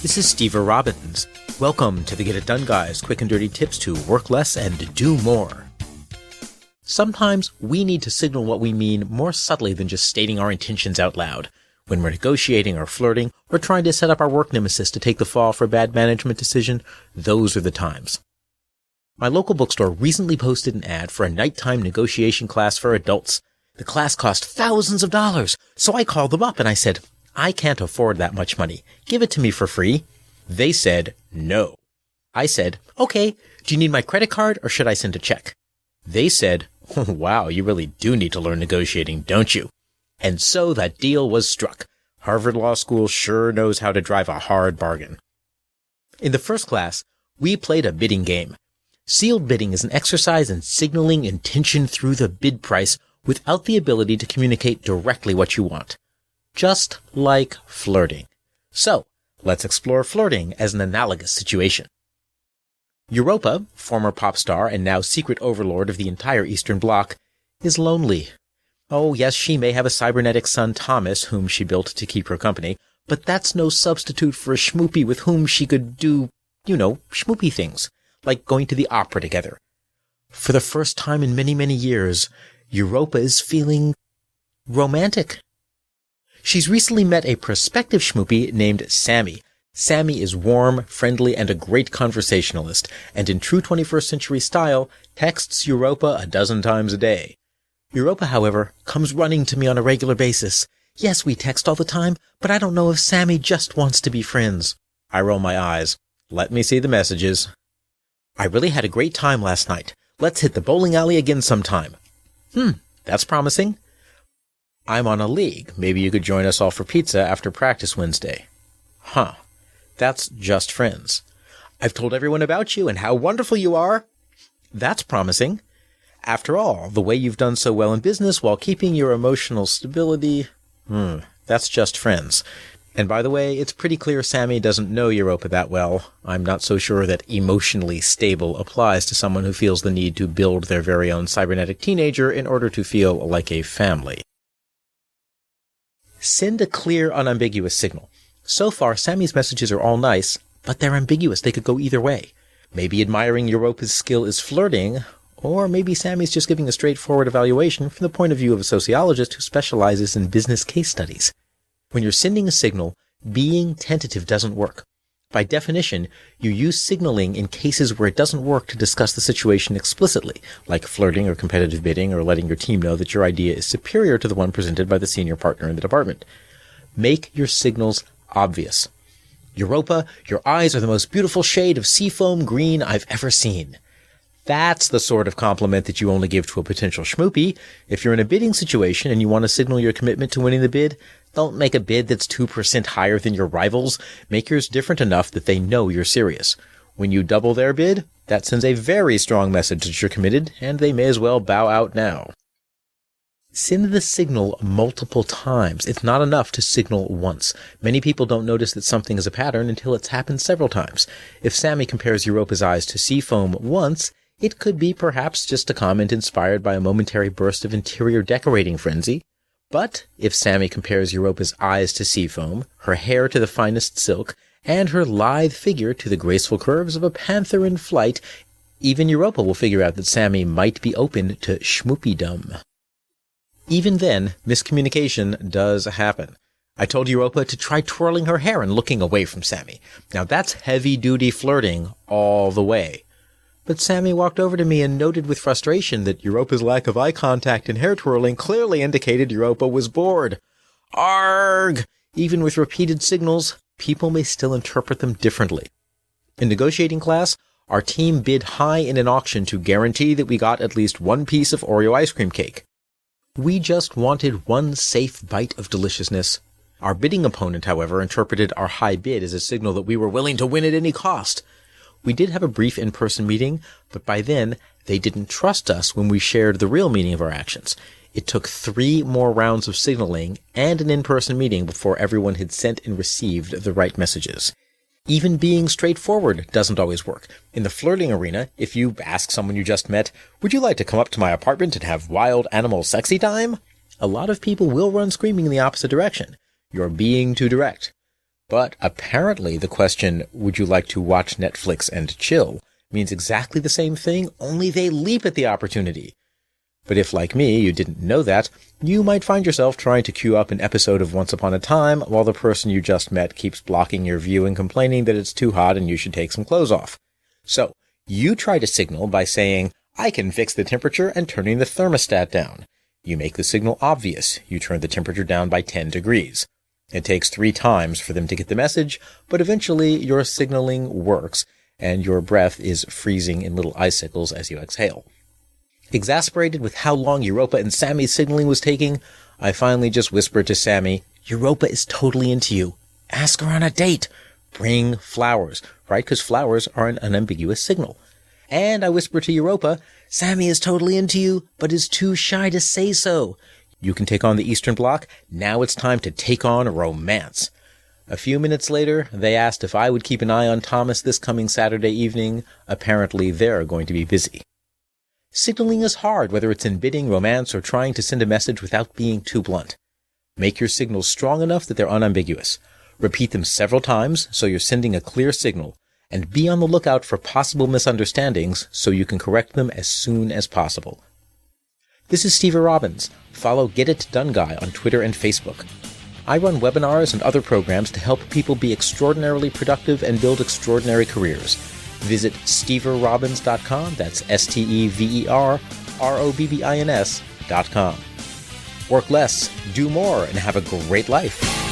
This is Steve Robbins. Welcome to the Get It Done Guys, quick and dirty tips to work less and do more. Sometimes we need to signal what we mean more subtly than just stating our intentions out loud. When we're negotiating or flirting or trying to set up our work nemesis to take the fall for a bad management decision, those are the times. My local bookstore recently posted an ad for a nighttime negotiation class for adults. The class cost thousands of dollars, so I called them up and I said, I can't afford that much money. Give it to me for free. They said no. I said, okay, do you need my credit card or should I send a check? They said, wow, you really do need to learn negotiating, don't you? And so that deal was struck. Harvard Law School sure knows how to drive a hard bargain. In the first class, we played a bidding game. Sealed bidding is an exercise in signaling intention through the bid price without the ability to communicate directly what you want. Just like flirting. So, let's explore flirting as an analogous situation. Europa, former pop star and now secret overlord of the entire Eastern Bloc, is lonely. Oh, yes, she may have a cybernetic son Thomas, whom she built to keep her company, but that's no substitute for a schmoopy with whom she could do, schmoopy things, like going to the opera together. For the first time in many, many years, Europa is feeling romantic. She's recently met a prospective schmoopy named Sammy. Sammy is warm, friendly, and a great conversationalist, and in true 21st century style, texts Europa a dozen times a day. Europa, however, comes running to me on a regular basis. Yes, we text all the time, but I don't know if Sammy just wants to be friends. I roll my eyes. Let me see the messages. I really had a great time last night. Let's hit the bowling alley again sometime. That's promising. I'm on a league. Maybe you could join us all for pizza after practice Wednesday. That's just friends. I've told everyone about you and how wonderful you are. That's promising. After all, the way you've done so well in business while keeping your emotional stability, that's just friends. And by the way, it's pretty clear Sammy doesn't know Europa that well. I'm not so sure that emotionally stable applies to someone who feels the need to build their very own cybernetic teenager in order to feel like a family. Send a clear, unambiguous signal. So far, Sammy's messages are all nice, but they're ambiguous. They could go either way. Maybe admiring Europa's skill is flirting, or maybe Sammy's just giving a straightforward evaluation from the point of view of a sociologist who specializes in business case studies. When you're sending a signal, being tentative doesn't work. By definition, you use signaling in cases where it doesn't work to discuss the situation explicitly, like flirting or competitive bidding or letting your team know that your idea is superior to the one presented by the senior partner in the department. Make your signals obvious. Europa, your eyes are the most beautiful shade of seafoam green I've ever seen. That's the sort of compliment that you only give to a potential schmoopy. If you're in a bidding situation and you want to signal your commitment to winning the bid, don't make a bid that's 2% higher than your rivals. Make yours different enough that they know you're serious. When you double their bid, that sends a very strong message that you're committed, and they may as well bow out now. Send the signal multiple times. It's not enough to signal once. Many people don't notice that something is a pattern until it's happened several times. If Sammy compares Europa's eyes to seafoam once, it could be perhaps just a comment inspired by a momentary burst of interior decorating frenzy. But if Sammy compares Europa's eyes to seafoam, her hair to the finest silk, and her lithe figure to the graceful curves of a panther in flight, even Europa will figure out that Sammy might be open to schmoopydom. Even then, miscommunication does happen. I told Europa to try twirling her hair and looking away from Sammy. Now that's heavy-duty flirting all the way. But Sammy walked over to me and noted with frustration that Europa's lack of eye contact and hair twirling clearly indicated Europa was bored. Arg! Even with repeated signals, people may still interpret them differently. In negotiating class, our team bid high in an auction to guarantee that we got at least one piece of Oreo ice cream cake. We just wanted one safe bite of deliciousness. Our bidding opponent, however, interpreted our high bid as a signal that we were willing to win at any cost. We did have a brief in-person meeting, but by then, they didn't trust us when we shared the real meaning of our actions. It took 3 more rounds of signaling and an in-person meeting before everyone had sent and received the right messages. Even being straightforward doesn't always work. In the flirting arena, if you ask someone you just met, "Would you like to come up to my apartment and have wild animal sexy time?" a lot of people will run screaming in the opposite direction. You're being too direct. But apparently the question, would you like to watch Netflix and chill, means exactly the same thing, only they leap at the opportunity. But if, like me, you didn't know that, you might find yourself trying to queue up an episode of Once Upon a Time while the person you just met keeps blocking your view and complaining that it's too hot and you should take some clothes off. So, you try to signal by saying, I can fix the temperature, and turning the thermostat down. You make the signal obvious. You turn the temperature down by 10 degrees. It takes 3 times for them to get the message, but eventually your signaling works, and your breath is freezing in little icicles as you exhale. Exasperated with how long Europa and Sammy's signaling was taking, I finally just whispered to Sammy, Europa is totally into you. Ask her on a date. Bring flowers, right? Because flowers are an unambiguous signal. And I whispered to Europa, Sammy is totally into you, but is too shy to say so. You can take on the Eastern Bloc. Now it's time to take on romance. A few minutes later, they asked if I would keep an eye on Thomas this coming Saturday evening. Apparently, they're going to be busy. Signaling is hard, whether it's in bidding, romance, or trying to send a message without being too blunt. Make your signals strong enough that they're unambiguous. Repeat them several times so you're sending a clear signal, and be on the lookout for possible misunderstandings so you can correct them as soon as possible. This is Steve Robbins. Follow Get It Done Guy on Twitter and Facebook. I run webinars and other programs to help people be extraordinarily productive and build extraordinary careers. Visit steverrobbins.com. That's SteverRobbins.com. Work less, do more, and have a great life.